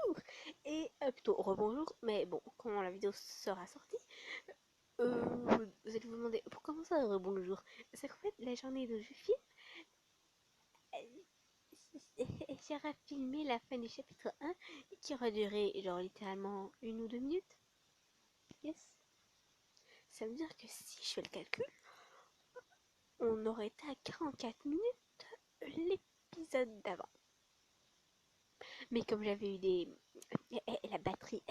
bonjour. Et plutôt rebonjour, mais bon, quand la vidéo sera sortie, vous allez vous demander pourquoi ça rebonjour. C'est qu'en fait, la journée de je filme, j'aurais filmé la fin du chapitre 1 qui aurait duré genre littéralement 1 ou 2 minutes. Yes. Ça veut dire que si je fais le calcul, on aurait été à 44 minutes l'épisode d'avant. Mais comme j'avais eu la batterie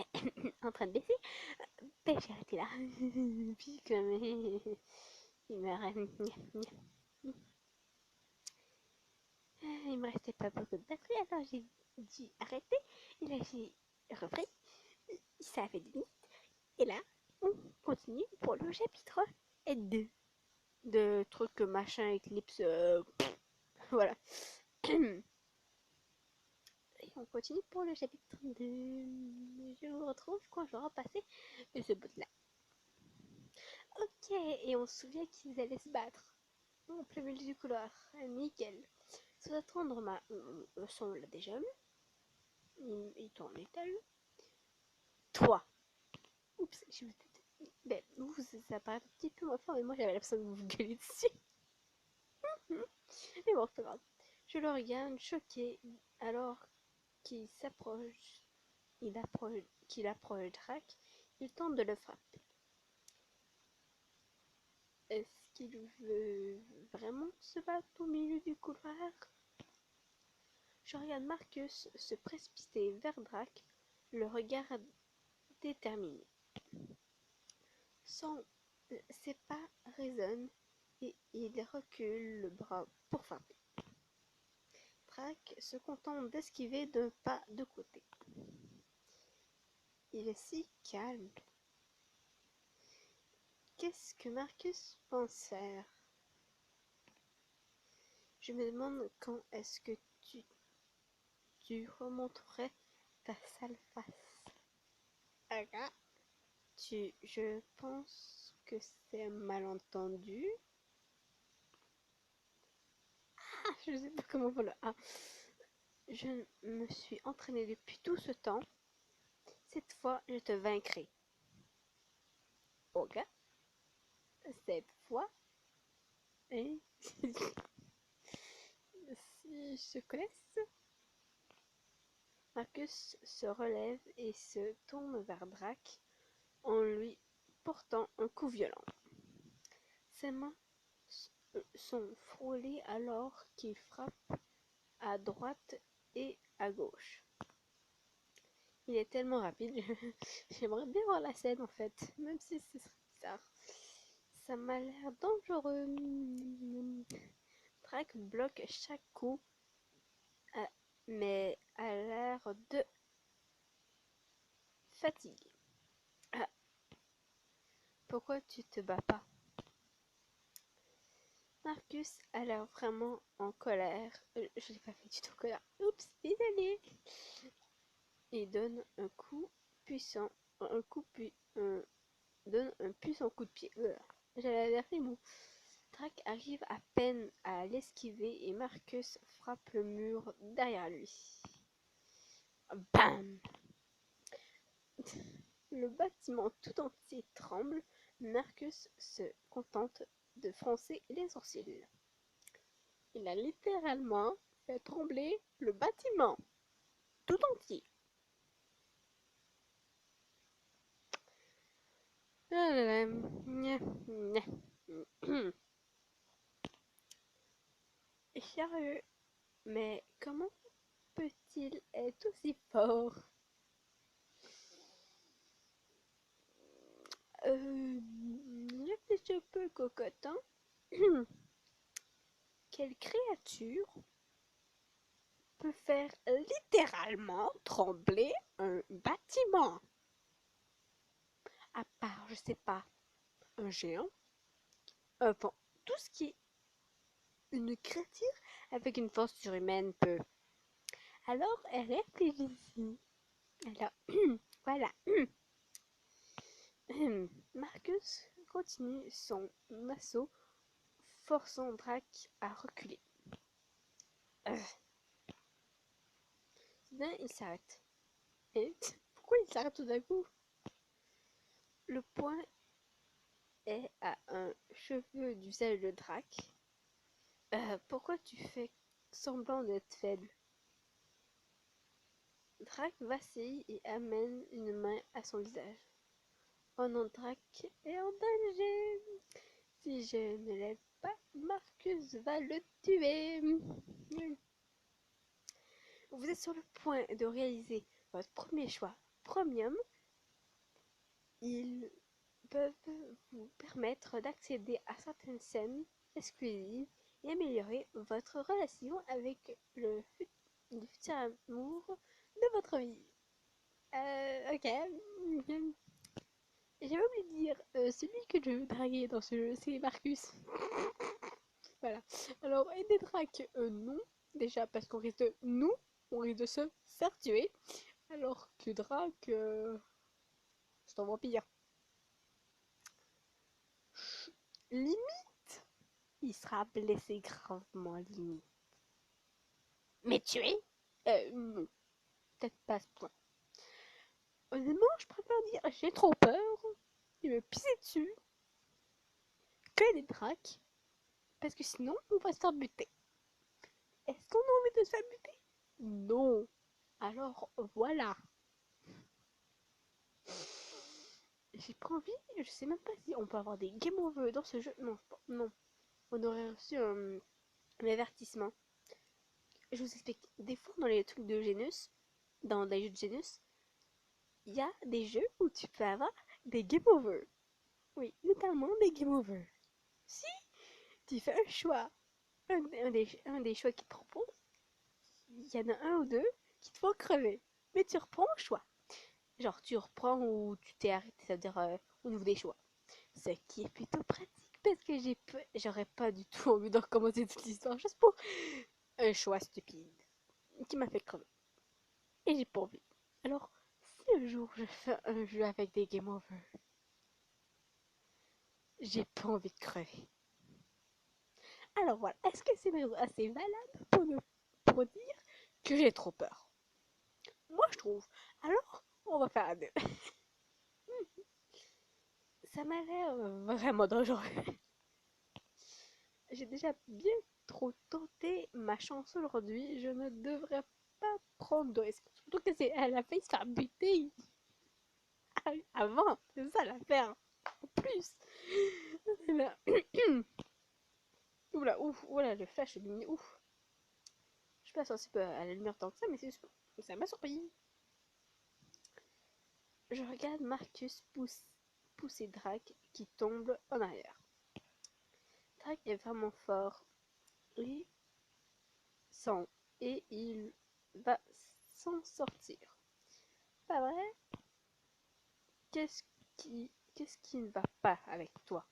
en train de baisser, ben j'ai arrêté là. Puis comme il me restait pas beaucoup de batterie, alors j'ai dû arrêter. Et là j'ai repris. Ça a fait 10 minutes. Et là, on continue pour le chapitre 2 de trucs machin Eclipse. Voilà. Et on continue pour le chapitre 2. Je vous retrouve quand je vais repasser ce bout-là. Ok, et on se souvient qu'ils allaient se battre en plein milieu du couloir. Nickel. Sans attendre, le son l'a déjà eu. Il tourne métal. Toi. Oups, je me ben, vous, ça paraît un petit peu moins fort, mais moi j'avais l'impression de vous gueuler dessus. Mais bon, c'est pas grave. Je le regarde, choqué, alors qu'il s'approche, qu'il approche Drac, il tente de le frapper. Est-ce qu'il veut vraiment se battre au milieu du couloir? Je regarde Marcus se précipiter vers Drac, le regard déterminé. Son ses pas résonnent et il recule le bras pour frapper. Drac se contente d'esquiver d'un pas de côté. Il est si calme. Qu'est-ce que Marcus pense faire? Je me demande quand est-ce que tu remonterais ta sale face. Ah, je pense que c'est un malentendu. Ah, je sais pas comment on le A. Je me suis entraînée depuis tout ce temps. Cette fois, je te vaincrai. Ok. Cette fois, hein? Si je te connaisse. Marcus se relève et se tourne vers Drac en lui portant un coup violent. Ses mains sont frôlées alors qu'il frappe à droite et à gauche. Il est tellement rapide. J'aimerais bien voir la scène en fait, même si ce serait bizarre. Ça m'a l'air dangereux. Drac bloque chaque coup, mais a l'air de fatigué. Ah, pourquoi tu te bats pas? Marcus a l'air vraiment en colère. Je l'ai pas fait du tout en colère. Oups, désolé. Il donne un coup puissant, donne un puissant coup de pied. J'avais l'air mou. Drac arrive à peine à l'esquiver et Marcus frappe le mur derrière lui. Bam! Le bâtiment tout entier tremble. Marcus se contente de froncer les sourcils. Il a littéralement fait trembler le bâtiment tout entier. Sérieux, mais comment peut-il être aussi fort? Réfléchis un peu, cocotin. Quelle créature peut faire littéralement trembler un bâtiment? À part, je sais pas, un géant? Bon, tout ce qui est une créature avec une force surhumaine peut. Alors, réfléchis. Alors, voilà. Marcus continue son assaut, forçant Drac à reculer. Soudain, il s'arrête. Et pourquoi il s'arrête tout d'un coup? Le point est à un cheveu du visage de Drac. Pourquoi tu fais semblant d'être faible? Drac vacille et amène une main à son visage. Oh non, Drac est en danger. Si je ne l'aide pas, Marcus va le tuer. Vous êtes sur le point de réaliser votre premier choix premium. Ils peuvent vous permettre d'accéder à certaines scènes exclusives et améliorer votre relation avec le futur amour de votre vie. Ok. J'avais oublié de dire, celui que je veux draguer dans ce jeu, c'est Marcus. Voilà. Alors, aider Drac, non. Déjà parce qu'on risque de on risque de se faire tuer. Alors que Drac, c'est un vampire. Limite, il sera blessé gravement, limite. Mais tué? Non. Peut-être pas à ce point. Honnêtement, je préfère dire j'ai trop peur. Il me pisser dessus. Que des Dracs. Parce que sinon, on va se faire buter. Est-ce qu'on a envie de se faire buter? Non. Alors voilà. J'ai pas envie, je sais même pas si on peut avoir des game over dans ce jeu. Non, non. On aurait reçu un avertissement. Je vous explique. Des fois, dans les trucs de Genus, dans les jeux de Genus, il y a des jeux où tu peux avoir des game over. Oui, notamment des game over. Si tu fais un choix, un des choix qu'ils te proposent, il y en a un ou deux qui te font crever. Mais tu reprends le choix. Genre, tu reprends ou tu t'es arrêté, ça veut dire au niveau des choix. Ce qui est plutôt pratique parce que j'aurais pas du tout envie de recommencer toute l'histoire juste pour un choix stupide qui m'a fait crever. Et j'ai pas envie. Alors, si un jour je fais un jeu avec des game over, j'ai pas envie de crever. Alors voilà, est-ce que c'est assez valable pour dire que j'ai trop peur? Moi je trouve. Alors, on va faire un deux. Ça m'a l'air vraiment dangereux. J'ai déjà bien trop tenté ma chance aujourd'hui. Je ne devrais pas prendre de risques. Surtout que elle a failli se faire buter avant. C'est ça l'affaire. En plus. Oula, ouf, voilà, le flash est lumineux. Ouf. Je suis pas sensible à la lumière tant que ça, mais ça m'a surpris. Je regarde Marcus pousser Drac qui tombe en arrière. Drac est vraiment fort. Et sans. Et il va s'en sortir. Pas vrai? Qu'est-ce qu'est-ce qui ne va pas avec toi?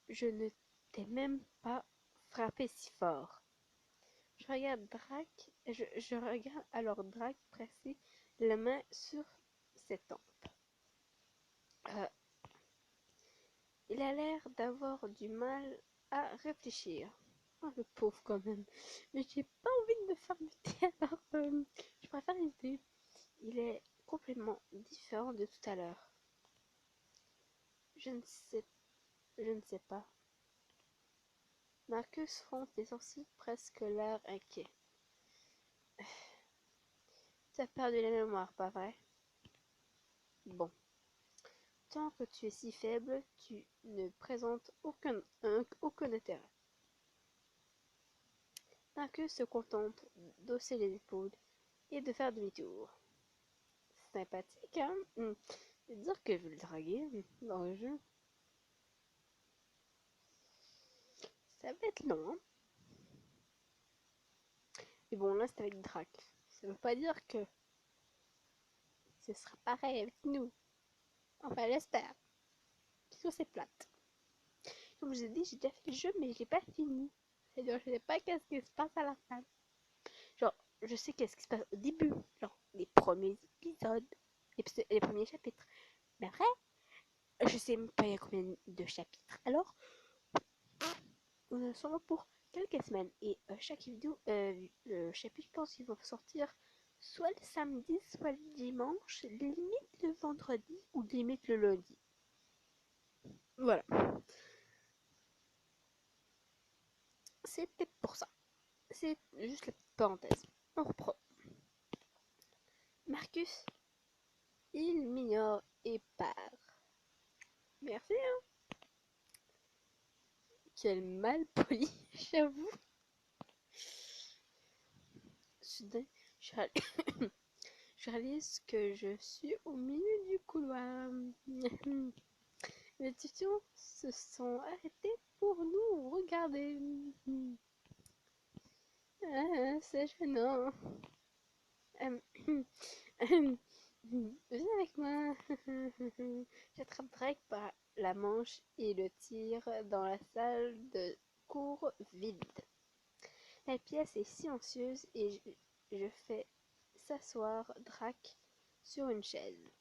Je ne t'ai même pas frappé si fort. Je regarde Drac, je regarde alors Drac presser la main sur ses tempes. Euh, il a l'air d'avoir du mal à réfléchir. Oh, le pauvre quand même. Mais j'ai pas envie de me faire buter, alors je préfère éviter. Il est complètement différent de tout à l'heure. Je ne sais, je ne sais pas. Marcus fronce les sourcils, presque l'air inquiet. Tu as perdu la mémoire, pas vrai? Bon. Tant que tu es si faible, tu ne présentes aucun intérêt. Marcus se contente d'hausser les épaules et de faire demi-tour. Sympathique, hein? Et dire que je veux le draguer dans le jeu. Ça va être long, hein? Mais bon, là, c'est avec Drac. Ça veut pas dire que ce sera pareil avec nous. Enfin, j'espère. Puisque c'est plate. Comme je vous ai dit, j'ai déjà fait le jeu, mais je l'ai pas fini. C'est-à-dire, je sais pas qu'est-ce qui se passe à la fin. Genre, je sais qu'est-ce qui se passe au début. Genre, les premiers épisodes, les premiers chapitres. Mais après, je sais même pas il y a combien de chapitres. Alors, on est seulement pour quelques semaines. Et chaque vidéo, le chapitre, je pense qu'il va sortir soit le samedi, soit le dimanche, limite le vendredi ou limite le lundi. Voilà. C'était pour ça. C'est juste la petite parenthèse. On reprend. Marcus, il m'ignore et part. Merci, hein. Quel mal poli, j'avoue. Soudain, je réalise que je suis au milieu du couloir. Les étudiants se sont arrêtés pour nous regarder. Ah, c'est gênant. Viens avec moi. J'attrape Drake par la manche et le tire dans la salle de cours vide. La pièce est silencieuse et je fais s'asseoir Drake sur une chaise.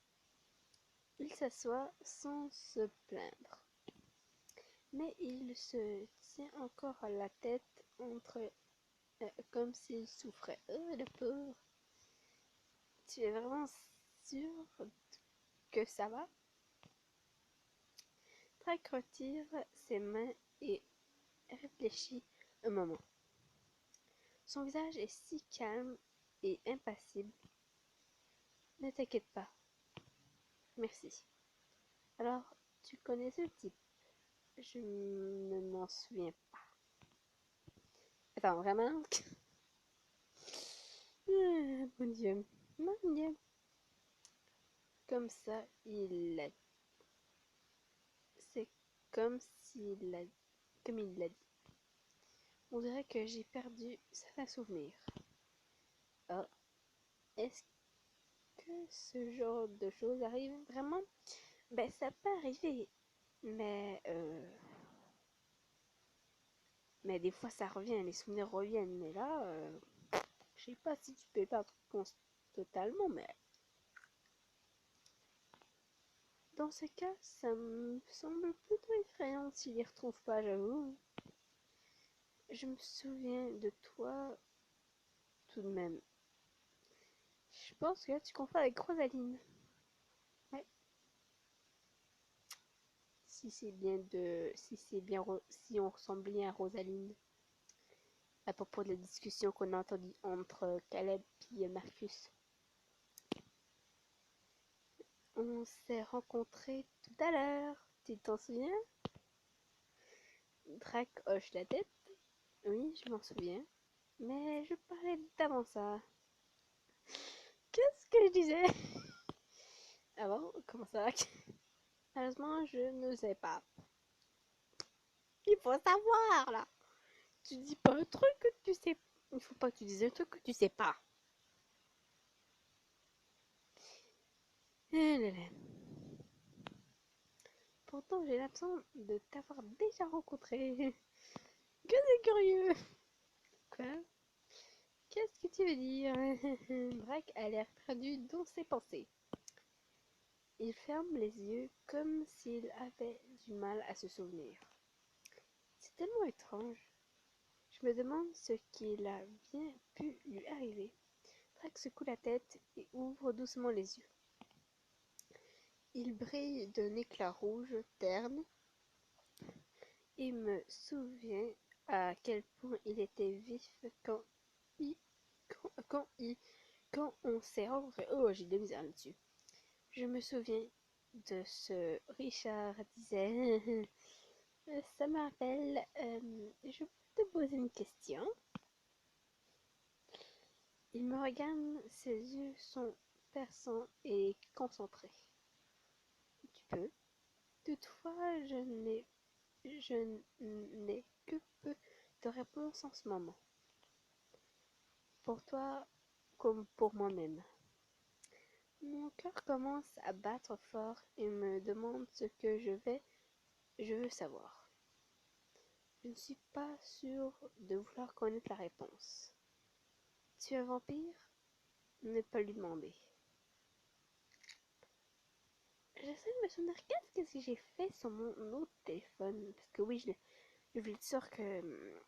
Il s'assoit sans se plaindre, mais il se tient encore la tête entre comme s'il souffrait. Oh, le pauvre. Tu es vraiment sûr que ça va? Drake retire ses mains et réfléchit un moment. Son visage est si calme et impassible. Ne t'inquiète pas. Merci. Alors, tu connais ce type? Je ne m'en souviens pas. Attends, vraiment? Ah, mon Dieu. Mon Dieu. Comme ça, il l'a. C'est comme s'il l'a. Comme il l'a dit. On dirait que j'ai perdu certains souvenirs. Ah, est-ce que ce genre de choses arrive vraiment? Ben, ça peut arriver. Mais, mais des fois, ça revient. Les souvenirs reviennent. Mais là, je sais pas si tu peux perdre totalement, mais dans ce cas, ça me semble plutôt effrayant s'il y retrouve pas, j'avoue. Je me souviens de toi tout de même. Je pense que là, tu confonds avec Rosaline. Ouais. Si on ressemble bien à Rosaline. À propos de la discussion qu'on a entendue entre Caleb et Marcus. On s'est rencontrés tout à l'heure. Tu t'en souviens? Drake hoche la tête. Oui, je m'en souviens. Mais je parlais d'avant ça. Qu'est-ce que je disais? Ah bon? Comment ça? Heureusement, je ne sais pas. Il faut savoir, là. Tu dis pas un truc que tu sais. Il faut pas que tu dises un truc que tu sais pas. Pourtant, j'ai l'impression de t'avoir déjà rencontré. Que c'est curieux. Quoi? Qu'est-ce que tu veux dire? Drake a l'air perdu dans ses pensées. Il ferme les yeux comme s'il avait du mal à se souvenir. C'est tellement étrange. Je me demande ce qu'il a bien pu lui arriver. Drake secoue la tête et ouvre doucement les yeux. Il brille d'un éclat rouge terne et me souvient à quel point il était vif il, quand, il, quand on s'est rencontrés. Oh, j'ai de la misère là-dessus. Je me souviens de ce Richard disait. Ça me rappelle. Je peux te poser une question? Il me regarde, ses yeux sont perçants et concentrés. Tu peux. Toutefois, je n'ai que peu de réponses en ce moment. Pour toi, comme pour moi-même. Mon cœur commence à battre fort et me demande ce que je veux savoir. Je ne suis pas sûre de vouloir connaître la réponse. Tu es un vampire? Ne pas lui demander. J'essaie de me souvenir qu'est-ce que j'ai fait sur mon autre téléphone. Parce que oui, je voulais être sûre que.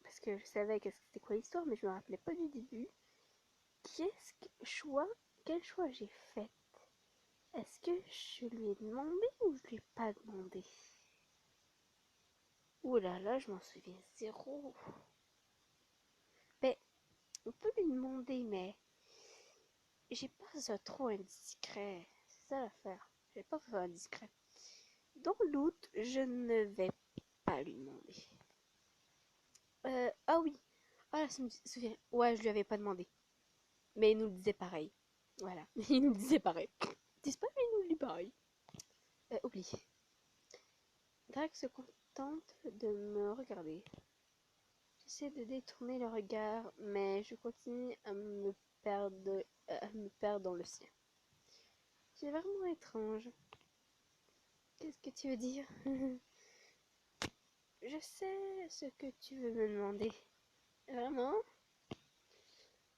Parce que je savais c'était quoi l'histoire, mais je me rappelais pas du début. Quel choix j'ai fait? Est-ce que je lui ai demandé ou je lui ai pas demandé? Ouh là là, je m'en souviens zéro. Ben, on peut lui demander, mais j'ai pas ça trop indiscret. C'est ça l'affaire. J'ai pas fait indiscret. Dans le doute, je ne vais pas lui demander. Ah oui. Ah là, ça me souvient. Ouais, je lui avais pas demandé. Mais il nous le disait pareil. Voilà. Il nous le disait pareil. Ils disent pas, mais il nous le dit pareil. Oublie. Drake se contente de me regarder. J'essaie de détourner le regard, mais je continue à me perdre dans le sien. C'est vraiment étrange. Qu'est-ce que tu veux dire? Je sais ce que tu veux me demander. Vraiment?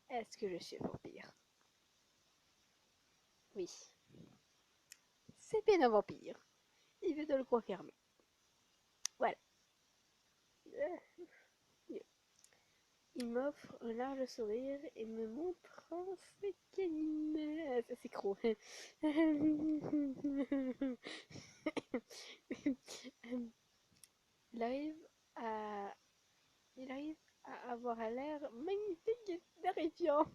Est-ce que je suis vampire? Oui. C'est bien un vampire. Il veut te le confirmer. Voilà. Il m'offre un large sourire et me montre ses canines. Ça c'est gros. il arrive à il arrive à avoir un l'air magnifique et terrifiant.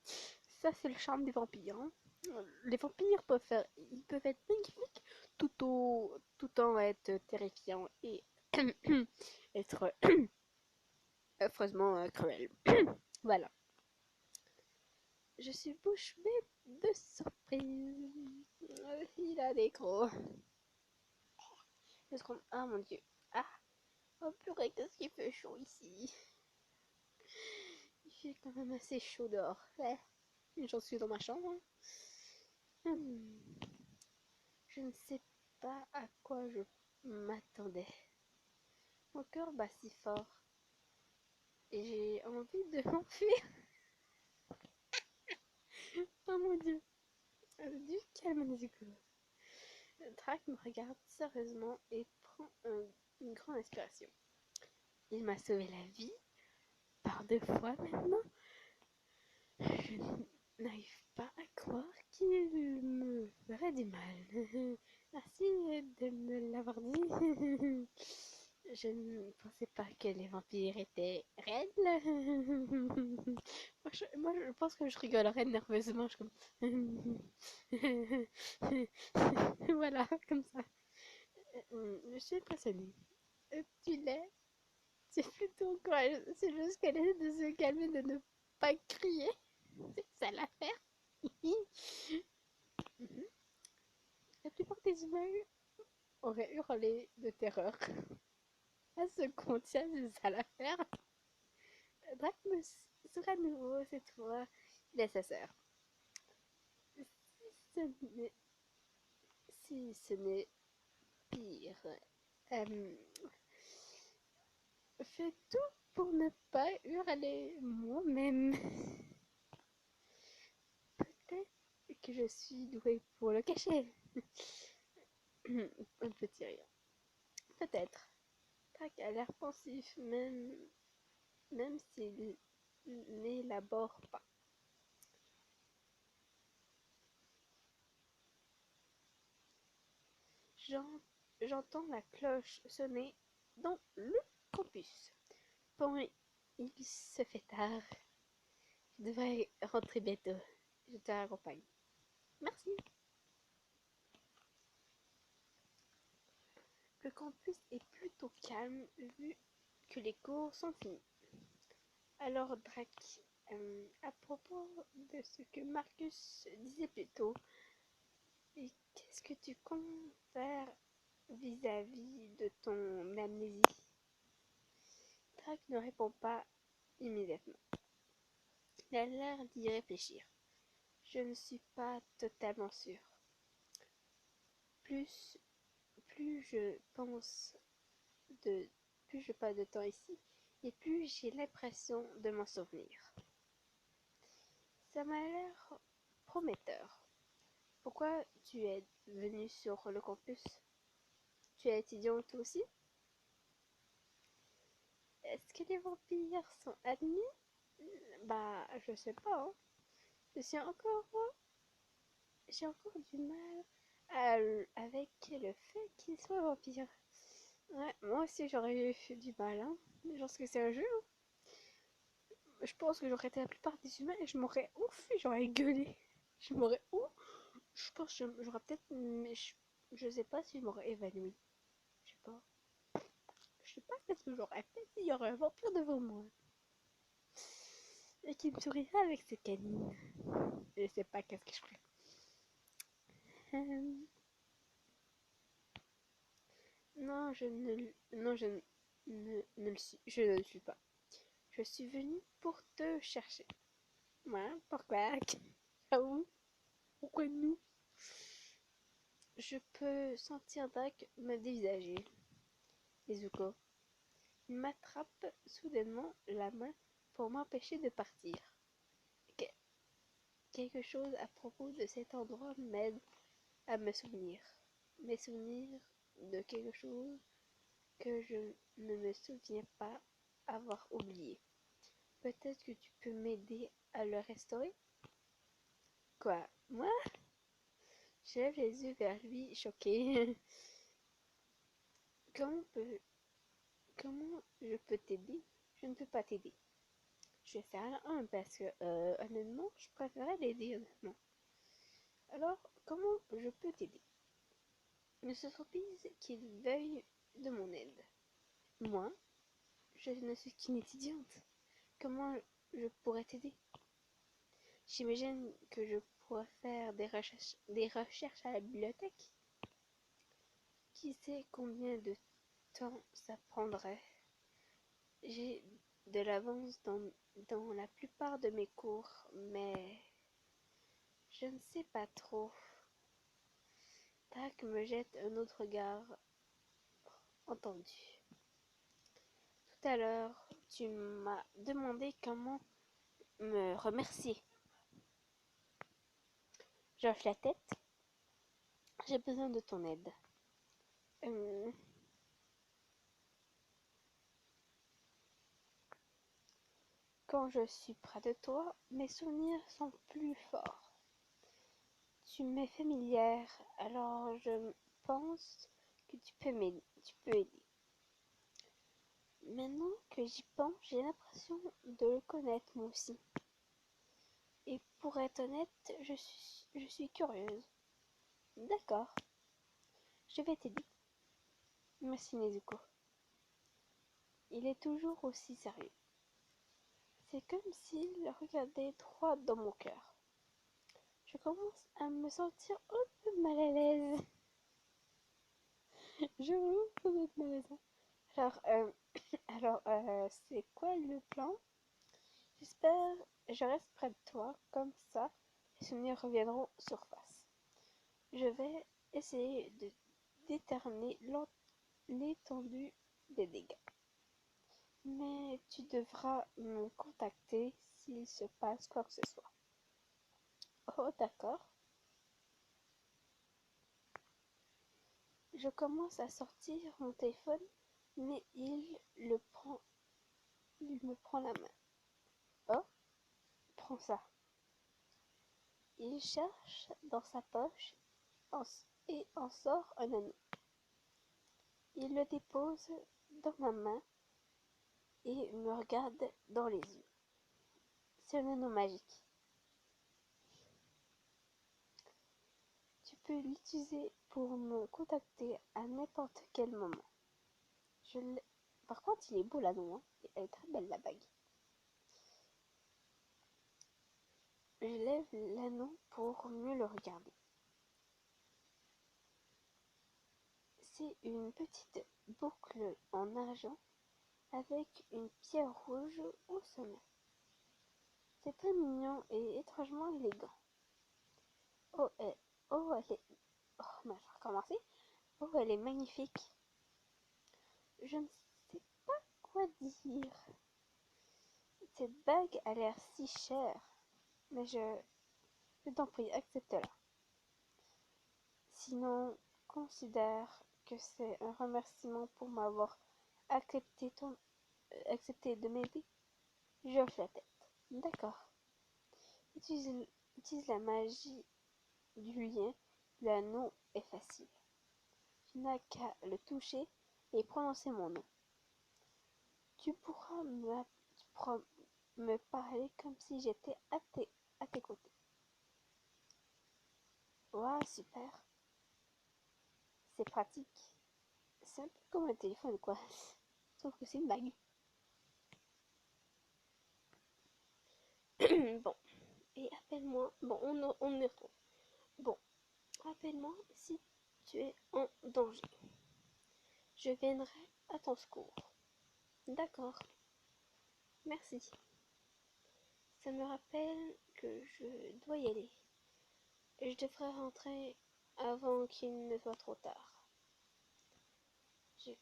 Ça, c'est le charme des vampires. Hein. Les vampires ils peuvent être magnifiques tout en être terrifiants et être affreusement cruels. Voilà. Je suis bouche bée de surprise. Il a des crocs. Ah mon dieu. Ah, oh purée, qu'est-ce qu'il fait chaud ici. Il fait quand même assez chaud dehors. Ouais. J'en suis dans ma chambre. Je ne sais pas à quoi je m'attendais. Mon cœur bat si fort et j'ai envie de m'enfuir. Oh mon dieu. Du calme du coup. Drac me regarde sérieusement et prend une grande inspiration. Il m'a sauvé la vie par 2 fois maintenant. Je n'arrive pas à croire qu'il me ferait du mal. Merci de me l'avoir dit. Je ne pensais pas que les vampires étaient raides. Moi, je pense que je rigolerais nerveusement. Je comme... voilà, comme ça. Je suis impressionnée. Tu l'es. C'est plutôt courageux. C'est juste qu'elle essaie de se calmer, de ne pas crier. C'est ça l'affaire. La plupart des humains auraient hurlé de terreur. À ce qu'on tient, c'est ça l'affaire. Drac me sourit à nouveau cette fois. Il est sa sœur. Si ce n'est pire, euh, fais tout pour ne pas hurler moi-même. Peut-être que je suis douée pour le cacher. Un petit rire. Peut-être. Drac a l'air pensif, même s'il n'élabore pas. J'entends la cloche sonner dans le campus. Bon, il se fait tard. Je devrais rentrer bientôt. Je te raccompagne. Merci. Le campus est plutôt calme vu que les cours sont finis. Alors, Drac, à propos de ce que Marcus disait plus tôt, qu'est-ce que tu comptes faire vis-à-vis de ton amnésie? Drac ne répond pas immédiatement. Il a l'air d'y réfléchir. Je ne suis pas totalement sûre. Plus, plus je pense de, plus je passe de temps ici, et plus j'ai l'impression de m'en souvenir. Ça m'a l'air prometteur. Pourquoi tu es venu sur le campus? Tu es étudiante toi aussi? Est-ce que les vampires sont admis? Bah, je sais pas, hein. J'ai encore du mal avec le fait qu'il soit vampire. Ouais, moi aussi j'aurais eu du mal, hein. Genre que c'est un jeu, hein. Je pense que j'aurais été la plupart des humains et je m'aurais ouf, j'aurais gueulé. Je m'aurais ouf. Je pense que j'aurais peut-être, mais je sais pas si je m'aurais évanoui. Je sais pas. Je sais pas qu'est-ce que j'aurais fait s'il y aurait un vampire devant moi et qui me sourirait avec ses canines. Je sais pas qu'est-ce que je ferais. Euh, non, non, je ne le suis pas. Je suis venue pour te chercher. Voilà, pourquoi? Ah où? Pourquoi nous? Je peux sentir Drake me dévisager. Izuko. Il m'attrape soudainement la main pour m'empêcher de partir. Quelque chose à propos de cet endroit m'aide à me souvenir. Mes souvenirs de quelque chose que je ne me souviens pas avoir oublié. Peut-être que tu peux m'aider à le restaurer? Quoi? Moi? Je lève les yeux vers lui, choqué. Comment, peut... Comment je peux t'aider? Je ne peux pas t'aider. Je vais faire la 1 parce que, honnêtement, je préférais l'aider, honnêtement. Alors, comment je peux t'aider? Ne se surprise qu'il veuille de mon aide. Moi, je ne suis qu'une étudiante. Comment je pourrais t'aider? J'imagine que je pourrais faire des recherches à la bibliothèque. Qui sait combien de temps ça prendrait? J'ai de l'avance dans la plupart de mes cours, mais je ne sais pas trop. Tac me jette un autre regard. Entendu. Tout à l'heure, tu m'as demandé comment me remercier. J'hoche la tête. J'ai besoin de ton aide. Hum, Quand je suis près de toi, mes souvenirs sont plus forts. Tu m'es familière, alors je pense que tu peux aider. Maintenant que j'y pense, j'ai l'impression de le connaître moi aussi. Et pour être honnête, je suis curieuse. D'accord, je vais t'aider. Merci Nezuko. Il est toujours aussi sérieux. C'est comme s'il regardait droit dans mon cœur. Je commence à me sentir un peu mal à l'aise. Je veux un peu malaisant. Alors, c'est quoi le plan? J'espère, je reste près de toi, comme ça, les souvenirs reviendront surface. Je vais essayer de déterminer l'étendue des dégâts. Mais tu devras me contacter s'il se passe quoi que ce soit. Oh, d'accord. Je commence à sortir mon téléphone, mais il me prend la main. Oh, prends ça. Il cherche dans sa poche et en sort un anneau. Il le dépose dans ma main et me regarde dans les yeux. C'est un anneau magique. Tu peux l'utiliser pour me contacter à n'importe quel moment. Je Par contre, il est beau l'anneau, hein. Elle est très belle la bague. Je lève l'anneau pour mieux le regarder. C'est une petite boucle en argent avec une pierre rouge au sommet. C'est très mignon et étrangement élégant. Oh, elle est... Oh, je vais recommencer. Oh, elle est magnifique. Je ne sais pas quoi dire. Cette bague a l'air si chère. Mais je t'en prie, accepte-la. Sinon, considère que c'est un remerciement pour m'avoir accepté de m'aider. Je hoche la tête. D'accord. Utilise la magie du lien. L'anneau est facile. Tu n'as qu'à le toucher et prononcer mon nom. Tu pourras me parler comme si j'étais à tes côtés. Waouh, super. C'est pratique. C'est un peu comme un téléphone, quoi. Sauf que c'est une bague. Bon, et appelle-moi. Bon, on y retrouve. Bon, appelle-moi si tu es en danger. Je viendrai à ton secours. D'accord, merci. Ça me rappelle que je dois y aller. Je devrais rentrer avant qu'il ne soit trop tard. J'ai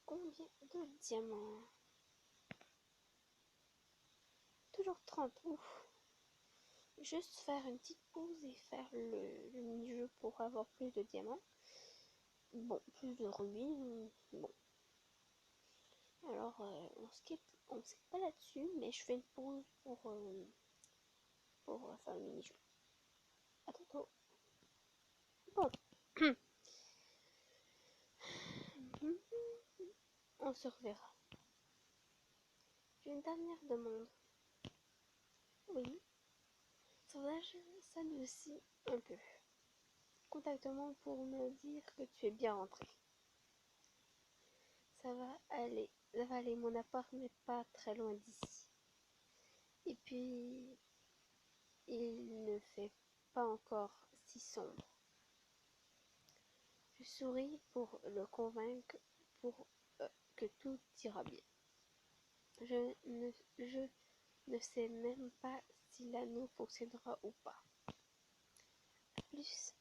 combien de diamants? Toujours 30. Ouf. Juste faire une petite pause et faire le mini-jeu pour avoir plus de diamants. Bon, plus de rubis. Bon. Alors, on skip pas là-dessus, mais je fais une pause pour faire le mini-jeu. À tantôt. Bon. On se reverra. J'ai une dernière demande. Oui. Sauvage, ça aussi un peu. Contacte-moi pour me dire que tu es bien rentré. Ça va aller, mon appart n'est pas très loin d'ici. Et puis, il ne fait pas encore si sombre. Je souris pour le convaincre pour que tout ira bien. Je ne sais même pas si l'anneau fonctionnera ou pas. A plus,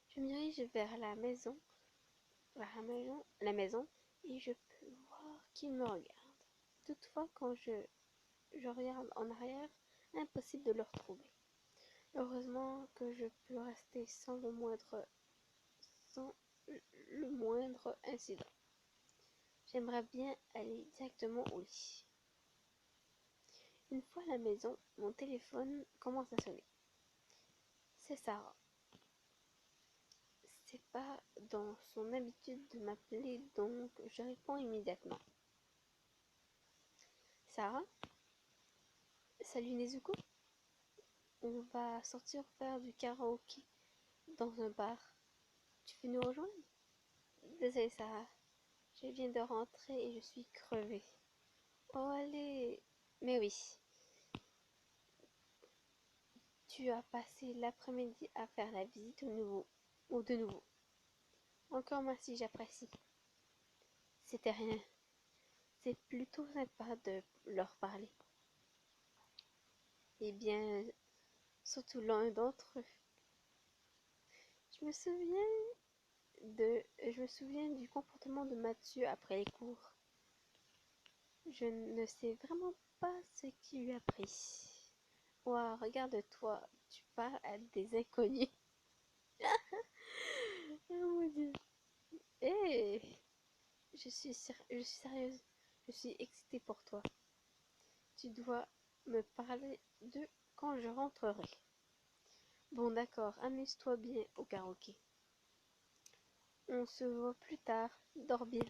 je me dirige vers la maison, et je peux voir qu'il me regarde. Toutefois, quand je regarde en arrière, impossible de le retrouver. Heureusement que je peux rester sans le moindre incident. J'aimerais bien aller directement au lit. Une fois à la maison, mon téléphone commence à sonner. C'est Sarah. C'est pas dans son habitude de m'appeler, donc je réponds immédiatement. Sarah? Salut Nezuko? On va sortir faire du karaoké dans un bar. Tu veux nous rejoindre? Désolée Sarah, je viens de rentrer et je suis crevée. Oh allez! Mais oui, tu as passé l'après-midi à faire la visite ou de nouveau. Encore merci, j'apprécie. C'était rien. C'est plutôt sympa de leur parler. Eh bien, surtout l'un d'entre eux. Je me souviens je me souviens du comportement de Mathieu après les cours. Je ne sais vraiment pas ce qui lui a pris. Ouah, regarde-toi, tu parles à des inconnus. Oh mon dieu. Hé, je suis sérieuse. Je suis excitée pour toi. Tu dois me parler de quand je rentrerai. Bon d'accord, amuse-toi bien au karaoké. On se voit plus tard. Dors bien.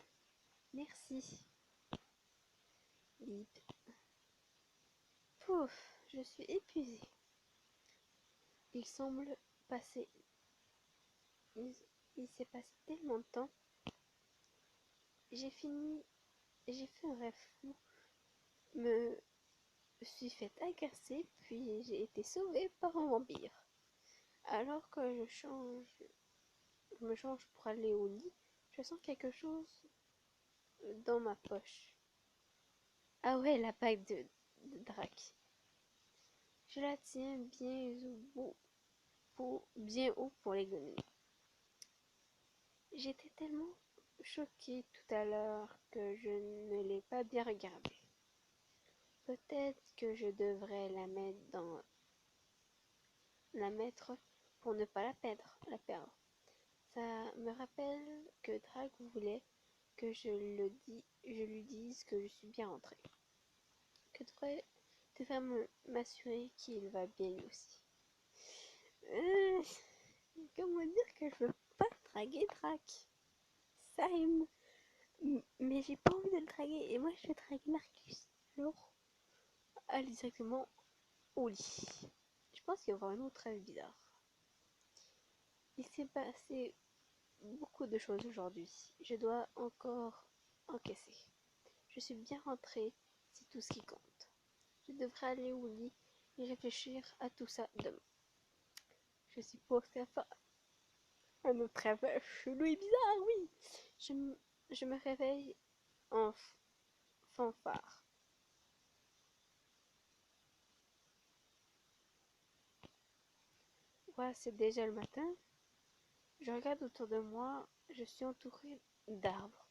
Merci. Bip. Pouf, je suis épuisée. Il semble passer. Il, il s'est passé tellement de temps. J'ai fini. J'ai fait un rêve fou. Me suis fait agresser, puis j'ai été sauvée par un vampire. Alors que je me change pour aller au lit, je sens quelque chose dans ma poche. Ah ouais, la bague de Drac. Je la tiens bien haut pour l'examiner. J'étais tellement choquée tout à l'heure que je ne l'ai pas bien regardée. Peut-être que je devrais la mettre pour ne pas la perdre. Ça me rappelle que Drake voulait que je lui dise que je suis bien rentrée. Que devrais m'assurer qu'il va bien lui aussi. Euh, Comment dire que je veux pas draguer Drac? Ça mais j'ai pas envie de le draguer. Et moi, je vais draguer Marcus. Alors, aller directement au lit. Je pense qu'il y aura un autre rêve bizarre. Il s'est passé beaucoup de choses aujourd'hui. Je dois encore encaisser. Je suis bien rentrée, c'est tout ce qui compte. Je devrais aller au lit et réfléchir à tout ça demain. Je suppose qu'à faire un autre rêve chelou et bizarre, oui. Je me réveille en fanfare. Ouais, c'est déjà le matin. Je regarde autour de moi, je suis entourée d'arbres.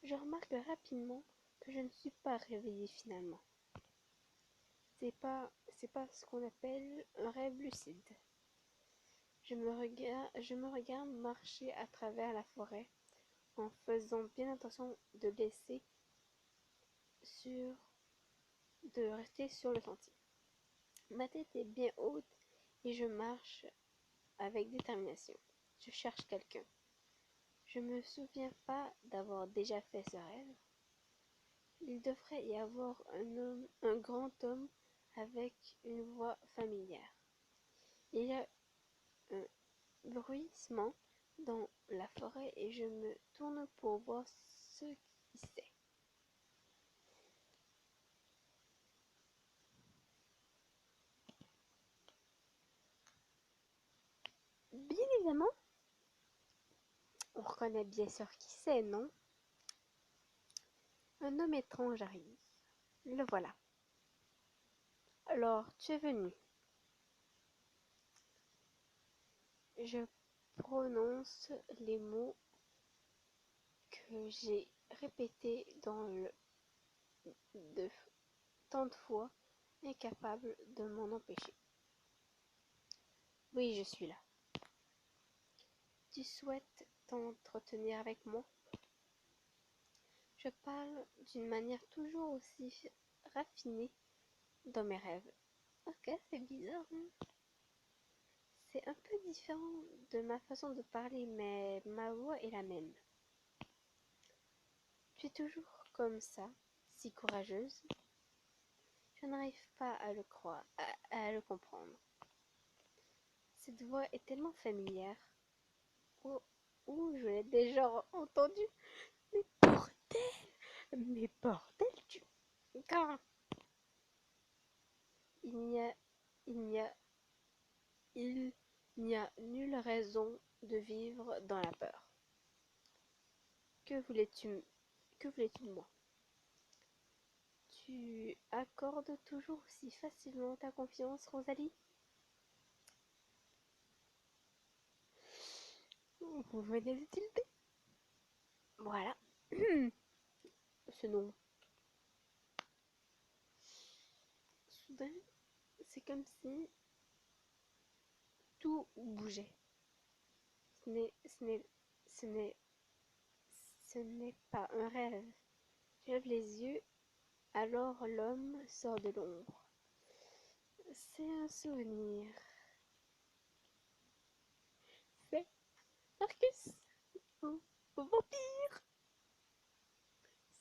Je remarque rapidement que je ne suis pas réveillée finalement. C'est pas ce qu'on appelle un rêve lucide. Je me regarde marcher à travers la forêt en faisant bien attention sur, de rester sur le sentier. Ma tête est bien haute et je marche avec détermination. Je cherche quelqu'un. Je me souviens pas d'avoir déjà fait ce rêve. Il devrait y avoir un grand homme avec une voix familière. Il y a un bruissement dans la forêt et je me tourne pour voir ce qui c'est. Bien évidemment, on reconnaît bien sûr qui c'est, non? Un homme étrange arrive. Le voilà. Alors, tu es venu. Je prononce les mots que j'ai répétés de tant de fois, incapable de m'en empêcher. Oui, je suis là. Tu souhaites t'entretenir avec moi? Je parle d'une manière toujours aussi raffinée dans mes rêves. Ok, c'est bizarre, hein? C'est un peu différent de ma façon de parler, mais ma voix est la même. Tu es toujours comme ça, si courageuse. Je n'arrive pas à le croire, à le comprendre. Cette voix est tellement familière. Oh, oh, je l'ai déjà entendue. Mais bordel! Mais bordel, tu... Car il n'y a, il n'y a, il n'y a nulle raison de vivre dans la peur. Que voulais-tu, que voulais-tu de moi? Tu accordes toujours si facilement ta confiance, Rosalie? Vous venez de tilter. Voilà. Ce nom. Soudain, c'est comme si tout bougeait. Ce n'est, ce n'est, ce n'est, ce n'est pas un rêve. Je lève les yeux, alors l'homme sort de l'ombre. C'est un souvenir. C'est Marcus, oh, vampire.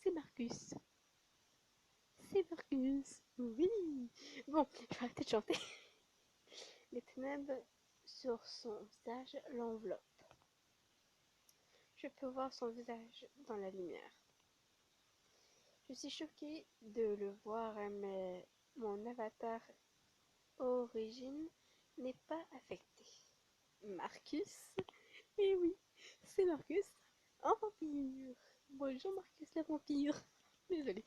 C'est Marcus. C'est Marcus. Oui. Bon, je vais arrêter de chanter. Les ténèbres sur son visage l'enveloppent. Je peux voir son visage dans la lumière. Je suis choquée de le voir, mais mon avatar origine n'est pas affecté. Marcus? Eh oui, c'est Marcus, un vampire. Bonjour Marcus le vampire. Désolée.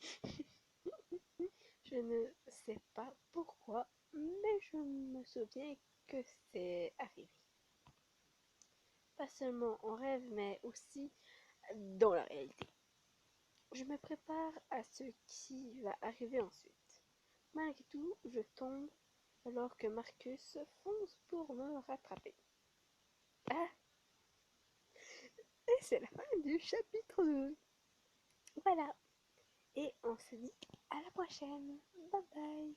Je ne sais pas pourquoi, mais je me souviens que c'est arrivé. Pas seulement en rêve, mais aussi dans la réalité. Je me prépare à ce qui va arriver ensuite. Malgré tout, je tombe alors que Marcus fonce pour me rattraper. Ah, et c'est la fin du chapitre 2. Voilà, Et on se dit à la prochaine. Bye bye.